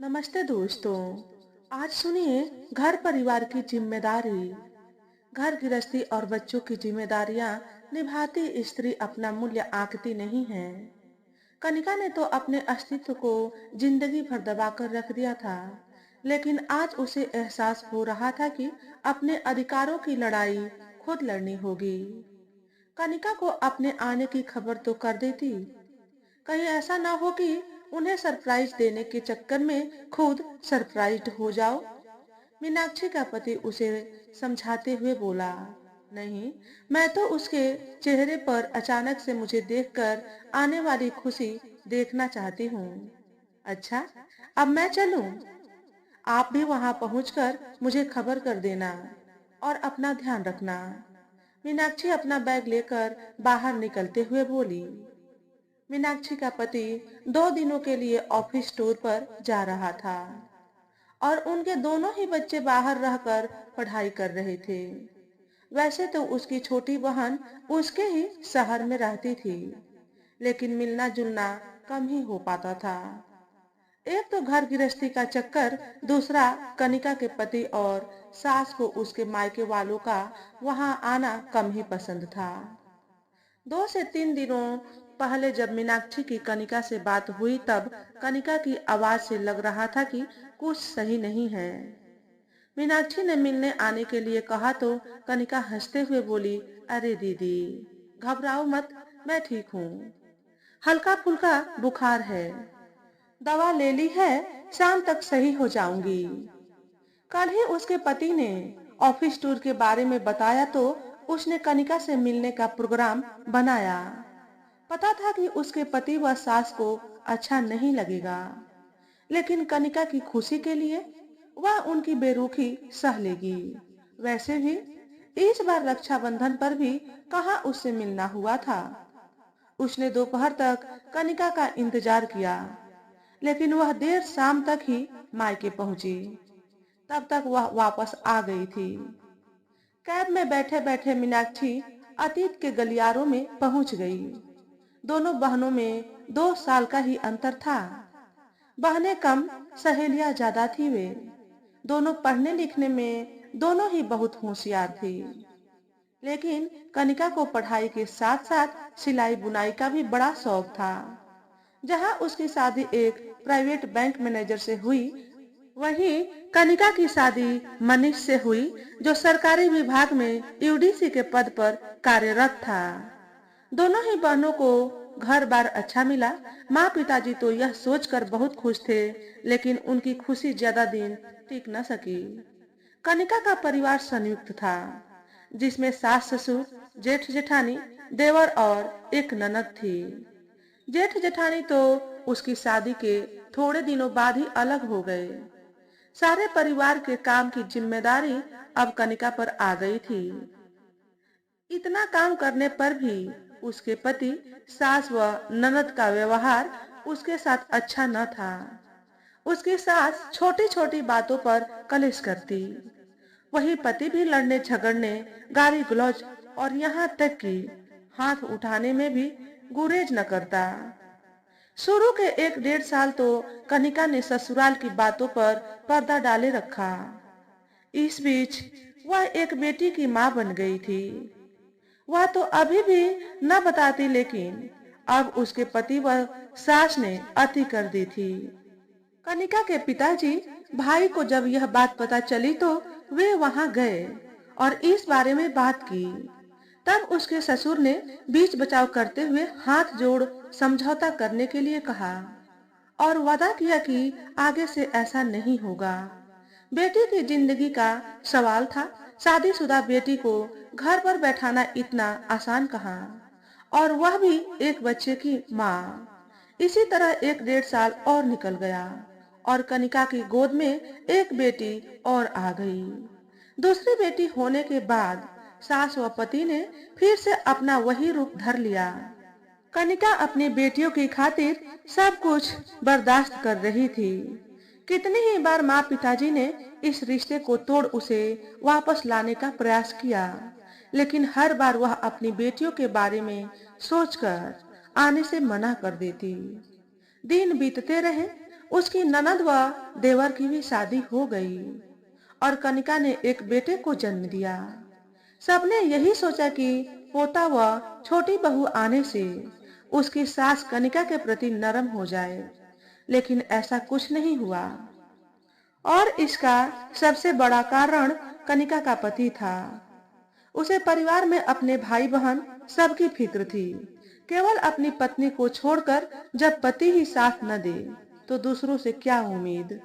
नमस्ते दोस्तों। आज सुनिए, घर परिवार की जिम्मेदारी। घर गृहस्थी और बच्चों की जिम्मेदारियां निभाती स्त्री अपना मूल्य आंकती नहीं है। कनिका ने तो अपने अस्तित्व को जिंदगी भर दबाकर रख दिया था, लेकिन आज उसे एहसास हो रहा था कि अपने अधिकारों की लड़ाई खुद लड़नी होगी। कनिका को अपने आने की खबर तो कर देती, कहीं ऐसा ना हो कि उन्हें सरप्राइज देने के चक्कर में खुद सरप्राइज्ड हो जाओ। मीनाक्षी का पति उसे समझाते हुए बोला, नहीं, मैं तो उसके चेहरे पर अचानक से मुझे देखकर आने वाली खुशी देखना चाहती हूँ। अच्छा, अब मैं चलूं? आप भी वहां पहुंचकर मुझे खबर कर देना और अपना ध्यान रखना। मीनाक्षी अपना बैग लेकर बाहर निकलते हुए बोली। मीनाक्षी का पति 2 दिनों के लिए ऑफिस टूर पर जा रहा था और उनके दोनों ही बच्चे बाहर रहकर पढ़ाई कर रहे थे। वैसे तो उसकी छोटी बहन उसके ही शहर में रहती थी, लेकिन मिलना जुलना कम ही हो पाता था। एक तो घर गृहस्थी का चक्कर, दूसरा कनिका के पति और सास को उसके मायके वालों का वहां आना कम ही पसंद था। 2 से 3 दिनों पहले जब मीनाक्षी की कनिका से बात हुई, तब कनिका की आवाज से लग रहा था कि कुछ सही नहीं है। मीनाक्षी ने मिलने आने के लिए कहा तो कनिका हंसते हुए बोली, अरे दीदी, घबराओ मत, मैं ठीक हूँ। हल्का फुल्का बुखार है, दवा ले ली है, शाम तक सही हो जाऊंगी। कल ही उसके पति ने ऑफिस टूर के बारे में बताया तो उसने कनिका से मिलने का प्रोग्राम बनाया। पता था कि उसके पति व सास को अच्छा नहीं लगेगा, लेकिन कनिका की खुशी के लिए वह उनकी बेरुखी सह लेगी। वैसे भी इस बार रक्षाबंधन पर भी कहाँ उससे मिलना हुआ था। उसने दोपहर तक कनिका का इंतजार किया, लेकिन वह देर शाम तक ही मायके पहुंची। तब तक वह वापस आ गई थी। कैब में बैठे बैठे मीनाक्षी अतीत के गलियारों में पहुंच गई। दोनों बहनों में 2 साल का ही अंतर था। बहनें कम, सहेलियां ज्यादा थी। वे दोनों पढ़ने लिखने में दोनों ही बहुत होशियार थी, लेकिन कनिका को पढ़ाई के साथ साथ सिलाई बुनाई का भी बड़ा शौक था। जहां उसकी शादी एक प्राइवेट बैंक मैनेजर से हुई, वहीं कनिका की शादी मनीष से हुई, जो सरकारी विभाग में यूडीसी के पद पर कार्यरत था। दोनों ही बहनों को घर बार अच्छा मिला। माँ पिताजी तो यह सोचकर बहुत खुश थे, लेकिन उनकी खुशी ज्यादा दिन टिक न सकी। कनिका का परिवार संयुक्त था, जिसमें सास ससुर, जेठ जेठानी, देवर और एक ननद थी। जेठ जेठानी तो उसकी शादी के थोड़े दिनों बाद ही अलग हो गए। सारे परिवार के काम की जिम्मेदारी अब कनिका पर आ गई थी। इतना काम करने पर भी उसके पति, सास व ननद का व्यवहार उसके साथ अच्छा न था। उसकी सास छोटी छोटी बातों पर कलेश करती, वही पति भी लड़ने झगड़ने, गाली गलौज और यहाँ तक कि हाथ उठाने में भी गुरेज न करता। शुरू के 1 डेढ़ साल तो कनिका ने ससुराल की बातों पर पर्दा डाले रखा। इस बीच वह एक बेटी की माँ बन गई थी। वह तो अभी भी न बताती, लेकिन अब उसके पति व सास ने अति कर दी थी। कनिका के पिताजी भाई को जब यह बात पता चली तो वे वहां गए और इस बारे में बात की। तब उसके ससुर ने बीच बचाव करते हुए हाथ जोड़ समझौता करने के लिए कहा और वादा किया कि आगे से ऐसा नहीं होगा। बेटी की जिंदगी का सवाल था। शादीशुदा बेटी को घर पर बैठाना इतना आसान कहाँ, और वह भी एक बच्चे की माँ। इसी तरह 1 डेढ़ साल और निकल गया और कनिका की गोद में एक बेटी और आ गई। दूसरी बेटी होने के बाद सास व पति ने फिर से अपना वही रूप धर लिया। कनिका अपनी बेटियों की खातिर सब कुछ बर्दाश्त कर रही थी। कितनी ही बार माँ पिताजी ने इस रिश्ते को तोड़ उसे वापस लाने का प्रयास किया, लेकिन हर बार वह अपनी बेटियों के बारे में सोचकर आने से मना कर देती। दिन बीतते रहे। उसकी ननद व देवर की भी शादी हो गई और कनिका ने एक बेटे को जन्म दिया। सबने यही सोचा कि पोता व छोटी बहू आने से उसकी सास कनिका के प्रति नरम हो जाए, लेकिन ऐसा कुछ नहीं हुआ। और इसका सबसे बड़ा कारण कनिका का पति था। उसे परिवार में अपने भाई बहन सबकी फिक्र थी। केवल अपनी पत्नी को छोड़कर जब पति ही साथ न दे तो दूसरों से क्या उम्मीद।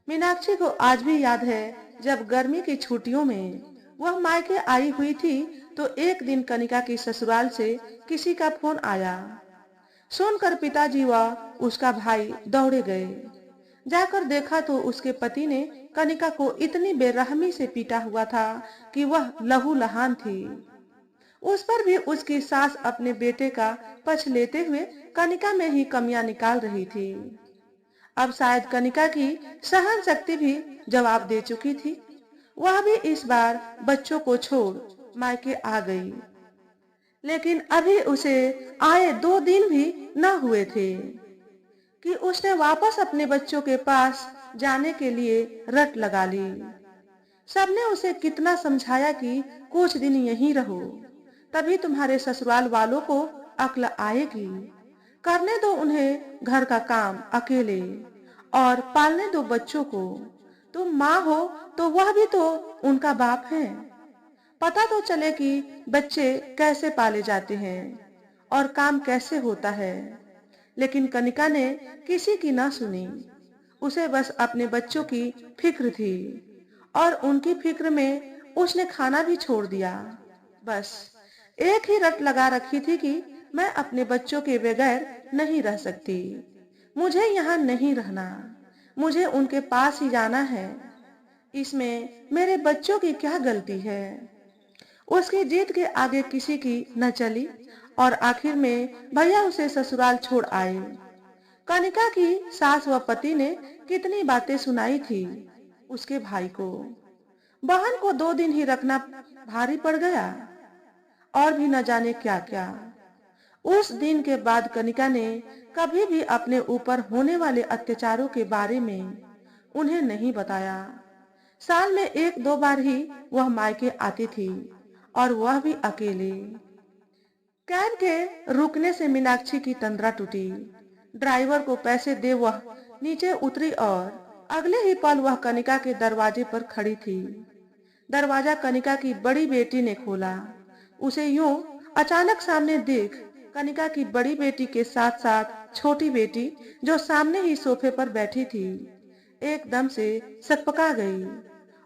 मीनाक्षी को आज भी याद है, जब गर्मी की छुट्टियों में वह मायके आई हुई थी तो एक दिन कनिका की ससुराल से किसी का फोन आया। सुनकर पिताजी व उसका भाई दौड़े गए। जाकर देखा तो उसके पति ने कनिका को इतनी बेरहमी से पीटा हुआ था कि वह लहूलुहान थी। उस पर भी उसकी सास अपने बेटे का पक्ष लेते हुए कनिका में ही कमियां निकाल रही थी। अब शायद कनिका की सहन शक्ति भी जवाब दे चुकी थी। वह भी इस बार बच्चों को छोड़ मायके आ गई, लेकिन अभी उसे आए 2 दिन भी न हुए थे कि उसने वापस अपने बच्चों के पास जाने के लिए रट लगा ली। सबने उसे कितना समझाया कि कुछ दिन यहीं रहो, तभी तुम्हारे ससुराल वालों को अक्ल आएगी। करने दो उन्हें घर का काम अकेले और पालने दो बच्चों को। तुम माँ हो तो वह भी तो उनका बाप है। पता तो चले कि बच्चे कैसे पाले जाते हैं और काम कैसे होता है। लेकिन कनिका ने किसी की ना सुनी। उसे बस अपने बच्चों की फिक्र थी और उनकी फिक्र में उसने खाना भी छोड़ दिया। बस एक ही रट लगा रखी थी कि मैं अपने बच्चों के बगैर नहीं रह सकती। मुझे यहाँ नहीं रहना, मुझे उनके पास ही जाना है। इसमें मेरे बच्चों की क्या गलती है। उसकी जीत के आगे किसी की न चली और आखिर में भैया उसे ससुराल छोड़ आए। कनिका की सास व पति ने कितनी बातें सुनाई थी उसके भाई को। बहन को 2 दिन ही रखना भारी पड़ गया और भी न जाने क्या क्या। उस दिन के बाद कनिका ने कभी भी अपने ऊपर होने वाले अत्याचारों के बारे में उन्हें नहीं बताया। साल में 1-2 बार ही वह मायके आती थी और वह भी अकेले। कैब के रुकने से मीनाक्षी की तंद्रा टूटी। ड्राइवर को पैसे दे वह नीचे उतरी और अगले ही पल वह कनिका के दरवाजे पर खड़ी थी। दरवाजा कनिका की बड़ी बेटी ने खोला। उसे यूं अचानक सामने देख कनिका की बड़ी बेटी के साथ साथ छोटी बेटी, जो सामने ही सोफे पर बैठी थी, एकदम से सकपका गई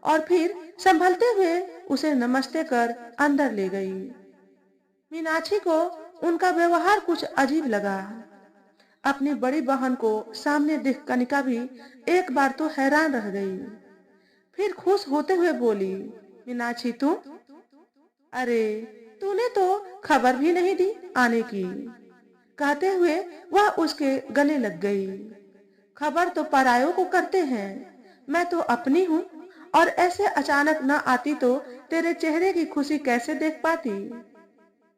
और फिर संभलते हुए उसे नमस्ते कर अंदर ले गई। मीनाक्षी को उनका व्यवहार कुछ अजीब लगा। अपनी बड़ी बहन को सामने देख कनिका भी एक बार तो हैरान रह गई। फिर खुश होते हुए बोली, मीनाक्षी तू? अरे तूने तो खबर भी नहीं दी आने की। कहते हुए वह उसके गले लग गई। खबर तो परायों को करते हैं, मैं तो अपनी हूँ और ऐसे अचानक न आती तो तेरे चेहरे की खुशी कैसे देख पाती।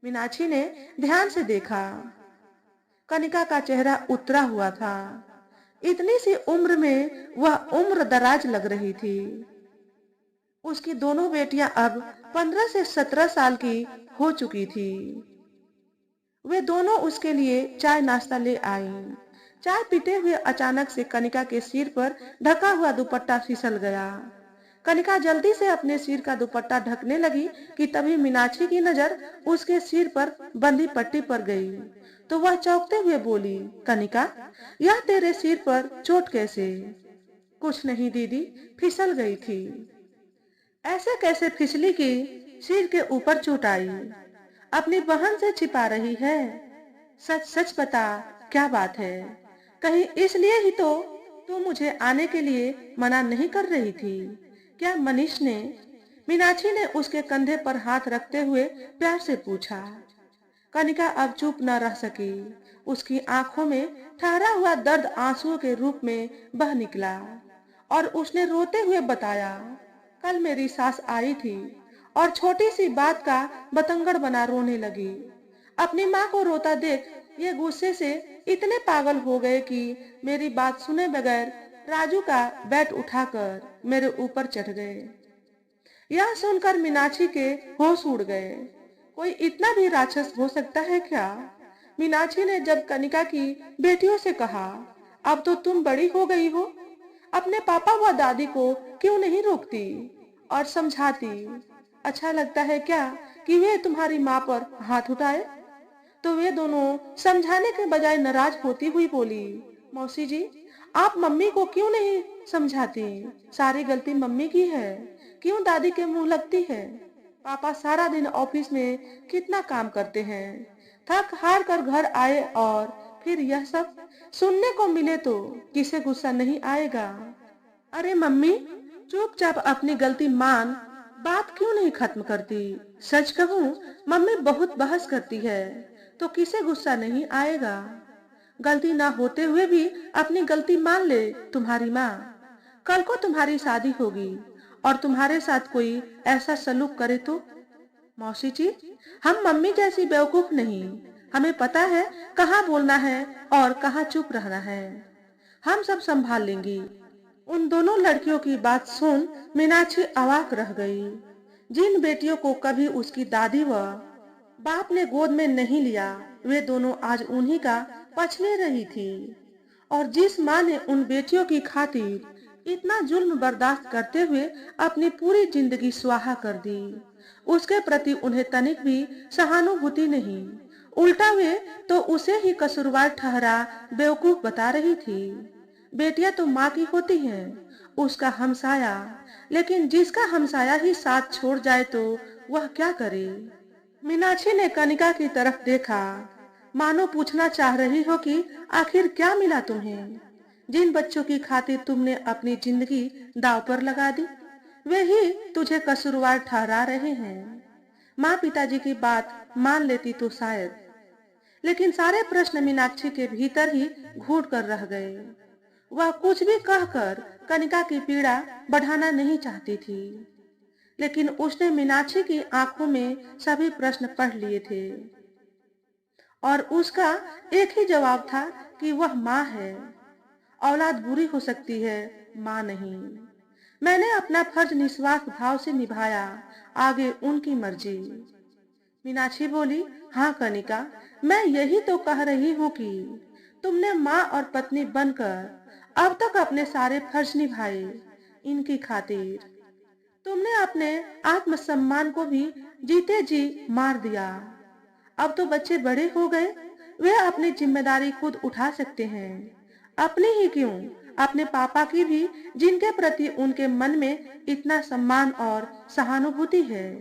मीनाक्षी ने ध्यान से देखा। कनिका का चेहरा उतरा हुआ था। इतनी सी उम्र में वह उम्र दराज लग रही थी। उसकी दोनों बेटियां अब 15 से 17 साल की हो चुकी थी। वे दोनों उसके लिए चाय नाश्ता ले आईं। चाय पीते हुए अचानक से कनिका के सिर पर ढका हुआ दुपट्टा फिसल गया। कनिका जल्दी से अपने सिर का दुपट्टा ढकने लगी कि तभी मीनाक्षी की नजर उसके सिर पर बंधी पट्टी पर गई तो वह चौंकते हुए बोली, कनिका यह तेरे सिर पर चोट कैसे? कुछ नहीं दीदी, फिसल गई थी। ऐसे कैसे फिसली कि सिर के ऊपर चोट आई? अपनी बहन से छिपा रही है? सच सच बता, क्या बात है? कहीं इसलिए ही तो तू मुझे आने के लिए मना नहीं कर रही थी क्या मनीष ने? मीनाक्षी ने उसके कंधे पर हाथ रखते हुए प्यार से पूछा। कनिका अब चुप न रह सकी। उसकी आंखों में ठहरा हुआ दर्द आंसुओं के रूप में बह निकला और उसने रोते हुए बताया, कल मेरी सास आई थी और छोटी सी बात का बतंगड़ बना रोने लगी। अपनी माँ को रोता देख ये गुस्से से इतने पागल हो गए कि मेरी बात सुने बगैर राजू का बैट उठाकर मेरे ऊपर चढ़ गए। यह सुनकर मीनाक्षी के होश उड़ गए। कोई इतना भी राक्षस हो सकता है क्या? मीनाक्षी ने जब कनिका की बेटियों से कहा, अब तो तुम बड़ी हो गई हो, अपने पापा व दादी को क्यों नहीं रोकती और समझाती? अच्छा लगता है क्या कि वे तुम्हारी माँ पर हाथ उठाए? तो वे दोनों समझाने के बजाय नाराज होती हुई बोली, मौसी जी, आप मम्मी को क्यों नहीं समझाती? सारी गलती मम्मी की है, क्यों दादी के मुंह लगती है? पापा सारा दिन ऑफिस में कितना काम करते हैं, थक हार कर घर आए और फिर यह सब सुनने को मिले तो किसे गुस्सा नहीं आएगा? अरे मम्मी, चुपचाप अपनी गलती मान, बात क्यों नहीं खत्म करती? सच कहूँ, मम्मी बहुत बहस करती है, तो किसे गुस्सा नहीं आएगा? गलती ना होते हुए भी अपनी गलती मान ले तुम्हारी माँ। कल को तुम्हारी शादी होगी और तुम्हारे साथ कोई ऐसा सलूक करे तो? मौसी जी, हम मम्मी जैसी बेवकूफ नहीं, हमें पता है कहाँ बोलना है और कहाँ चुप रहना है। हम सब संभाल लेंगी। उन दोनों लड़कियों की बात सुन मीनाक्षी अवाक रह गई। जिन बेटियों को कभी उसकी दादी व बाप ने गोद में नहीं लिया, वे दोनों आज उन्हीं का पक्ष ले रही थी। और जिस माँ ने उन बेटियों की खातिर इतना जुल्म बर्दाश्त करते हुए अपनी पूरी जिंदगी स्वाहा कर दी, उसके प्रति उन्हें तनिक भी सहानुभूति नहीं, उल्टा वे तो उसे ही कसूरवार ठहरा बेवकूफ बता रही थी। बेटियां तो माँ की होती हैं, उसका हमसाया, लेकिन जिसका हमसाया ही साथ छोड़ जाए तो वह क्या करे? मीनाक्षी ने कनिका की तरफ देखा, मानो पूछना चाह रही हो कि आखिर क्या मिला तुम्हें? जिन बच्चों की खातिर तुमने अपनी जिंदगी दांव पर लगा दी, वे ही तुझे कसूरवार ठहरा रहे हैं। माँ पिताजी की बात मान लेती तो शायद, लेकिन सारे प्रश्न मीनाक्षी के भीतर ही घूट कर रह गए। वह कुछ भी कहकर कनिका की पीड़ा बढ़ाना नहीं चाहती थी, लेकिन उसने मीनाक्षी की आंखों में सभी प्रश्न पढ़ लिए थे और उसका एक ही जवाब था कि वह माँ है। औलाद बुरी हो सकती है, माँ नहीं। मैंने अपना फर्ज निस्वार्थ भाव से निभाया, आगे उनकी मर्जी। मीनाक्षी बोली, हाँ कनिका, मैं यही तो कह रही हूँ कि तुमने माँ और पत्नी बनकर अब तक अपने सारे फर्ज निभाए इनकी खातिर। तुमने अपने आत्मसम्मान को भी जीते जी मार दिया। अब तो बच्चे बड़े हो गए, वे अपनी जिम्मेदारी खुद उठा सकते हैं। अपनी ही क्यों, अपने पापा की भी, जिनके प्रति उनके मन में इतना सम्मान और सहानुभूति है।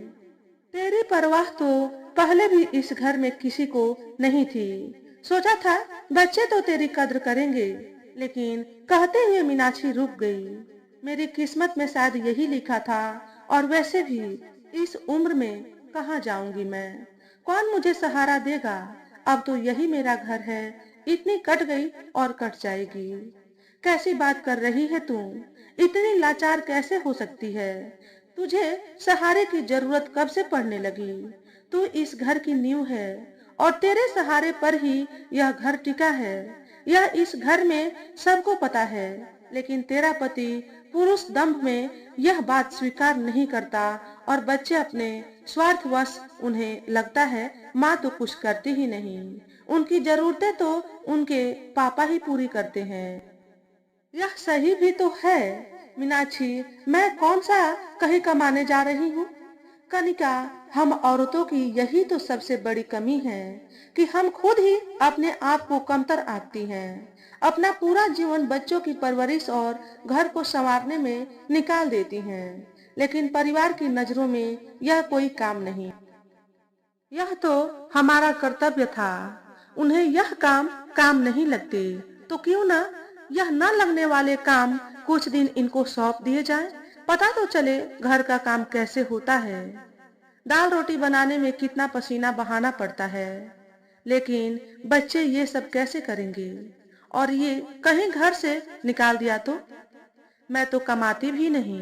तेरी परवाह तो पहले भी इस घर में किसी को नहीं थी। सोचा था बच्चे तो तेरी कद्र करेंगे, लेकिन कहते हुए मीनाक्षी रुक गई। मेरी किस्मत में शायद यही लिखा था, और वैसे भी इस उम्र में कहाँ जाऊंगी मैं? कौन मुझे सहारा देगा? अब तो यही मेरा घर है। इतनी कट गई और कट जाएगी। कैसी बात कर रही है तू? इतनी लाचार कैसे हो सकती है? तुझे सहारे की जरूरत कब से पड़ने लगी? तू इस घर की नींव है और तेरे सहारे पर ही यह घर टिका है। यह इस घर में सबको पता है, लेकिन तेरा पति पुरुष दंभ में यह बात स्वीकार नहीं करता और बच्चे अपने स्वार्थवश, उन्हें लगता है माँ तो कुछ करती ही नहीं, उनकी जरूरतें तो उनके पापा ही पूरी करते हैं। यह सही भी तो है मीनाक्षी, मैं कौन सा कहीं कमाने जा रही हूँ? कनिका, हम औरतों की यही तो सबसे बड़ी कमी है कि हम खुद ही अपने आप को कमतर आंकती हैं। अपना पूरा जीवन बच्चों की परवरिश और घर को संवारने में निकाल देती हैं, लेकिन परिवार की नजरों में यह कोई काम नहीं। यह तो हमारा कर्तव्य था। उन्हें यह काम काम नहीं लगते, तो क्यों ना यह न लगने वाले काम कुछ दिन इनको सौंप दिए जाए, पता तो चले घर का काम कैसे होता है। दाल रोटी बनाने में कितना पसीना बहाना पड़ता है, लेकिन बच्चे ये सब कैसे करेंगे? और ये कहीं घर से निकाल दिया तो? मैं तो कमाती भी नहीं।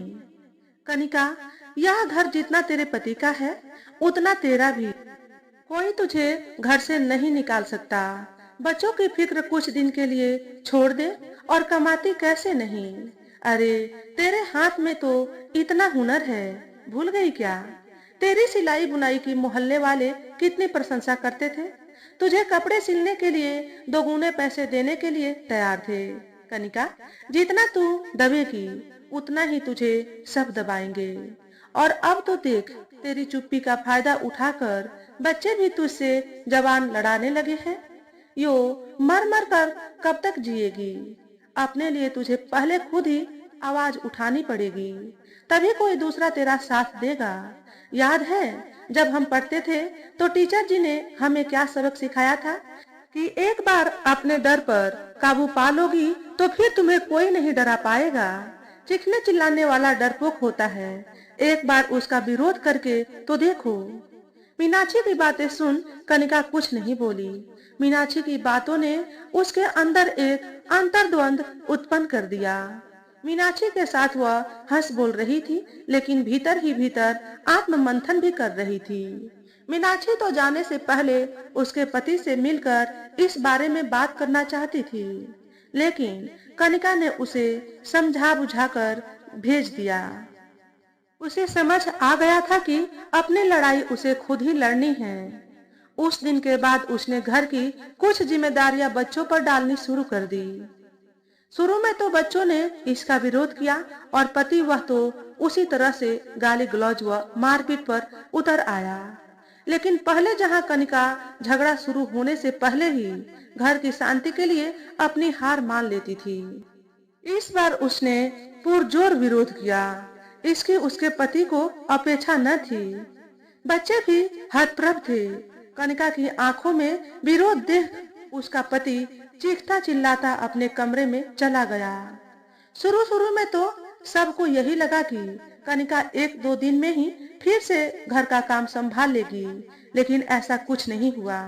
कनिका, यह घर जितना तेरे पति का है, उतना तेरा भी। कोई तुझे घर से नहीं निकाल सकता। बच्चों की फिक्र कुछ दिन के लिए छोड़ दे और कमाती कैसे नहीं। अरे तेरे हाथ में तो इतना हुनर है, भूल गई क्या? तेरी सिलाई बुनाई की मोहल्ले वाले कितनी प्रशंसा करते थे। तुझे कपड़े सिलने के लिए दोगुने पैसे देने के लिए तैयार थे। कनिका, जितना तू दबेगी उतना ही तुझे सब दबाएंगे। और अब तो देख, तेरी चुप्पी का फायदा उठाकर बच्चे भी तुझसे जवान लड़ाने लगे हैं। यो मर मर कर कब तक जिएगी? अपने लिए तुझे पहले खुद ही आवाज उठानी पड़ेगी, तभी कोई दूसरा तेरा साथ देगा। याद है जब हम पढ़ते थे तो टीचर जी ने हमें क्या सबक सिखाया था कि एक बार अपने डर पर काबू पा लोगी तो फिर तुम्हें कोई नहीं डरा पाएगा। चीखने चिल्लाने वाला डरपोक होता है, एक बार उसका विरोध करके तो देखो। मीनाक्षी की बातें सुन कनिका कुछ नहीं बोली। मीनाक्षी की बातों ने उसके अंदर एक अंतर्द्वंद उत्पन्न कर दिया। मीनाक्षी के साथ वह हंस बोल रही थी, लेकिन भीतर ही भीतर आत्म मंथन भी कर रही थी। मीनाक्षी तो जाने से पहले उसके पति से मिलकर इस बारे में बात करना चाहती थी, लेकिन कनिका ने उसे समझा बुझाकर भेज दिया। उसे समझ आ गया था कि अपनी लड़ाई उसे खुद ही लड़नी है। उस दिन के बाद उसने घर की कुछ जिम्मेदारियां बच्चों पर डालनी शुरू कर दी। शुरू में तो बच्चों ने इसका विरोध किया और पति वह तो उसी तरह से गाली गलौज व मारपीट पर उतर आया। लेकिन पहले जहां कनिका झगड़ा शुरू होने से पहले ही घर की शांति के लिए अपनी हार मान लेती थी, इस बार उसने पुरजोर विरोध किया। इसकी उसके पति को अपेक्षा न थी। बच्चे भी हतप्रभ थे। कनिका की आंखों में विरोध देख उसका पति चीखता चिल्लाता अपने कमरे में चला गया। शुरू में तो सबको यही लगा कि कनिका एक दो दिन में ही फिर से घर का काम संभाल लेगी, लेकिन ऐसा कुछ नहीं हुआ।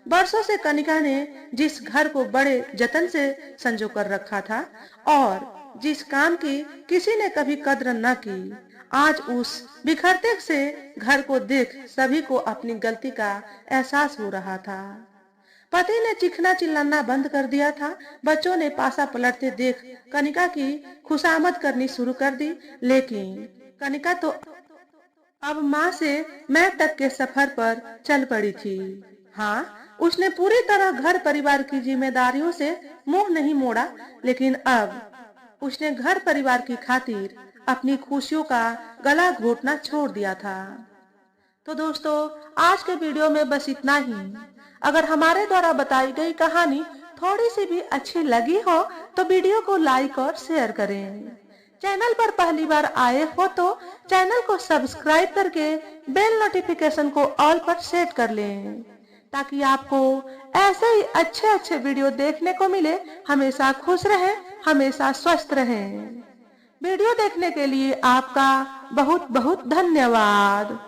बरसों से कनिका ने जिस घर को बड़े जतन से संजो कर रखा था और जिस काम की किसी ने कभी कद्र न की, आज उस बिखरते से घर को देख सभी को अपनी गलती का एहसास हो रहा था। पति ने चीखना चिल्लाना बंद कर दिया था। बच्चों ने पासा पलटते देख कनिका की खुशामद करनी शुरू कर दी, लेकिन कनिका तो अब माँ से मैं तक के सफर पर चल पड़ी थी। हाँ, उसने पूरी तरह घर परिवार की जिम्मेदारियों से मुंह नहीं मोड़ा, लेकिन अब उसने घर परिवार की खातिर अपनी खुशियों का गला घोटना छोड़ दिया था। तो दोस्तों, आज के वीडियो में बस इतना ही। अगर हमारे द्वारा बताई गई कहानी थोड़ी सी भी अच्छी लगी हो तो वीडियो को लाइक और शेयर करें। चैनल पर पहली बार आए हो तो चैनल को सब्सक्राइब करके बेल नोटिफिकेशन को ऑल पर सेट कर लें, ताकि आपको ऐसे ही अच्छे अच्छे वीडियो देखने को मिले। हमेशा खुश रहें, हमेशा स्वस्थ रहें। वीडियो देखने के लिए आपका बहुत बहुत धन्यवाद।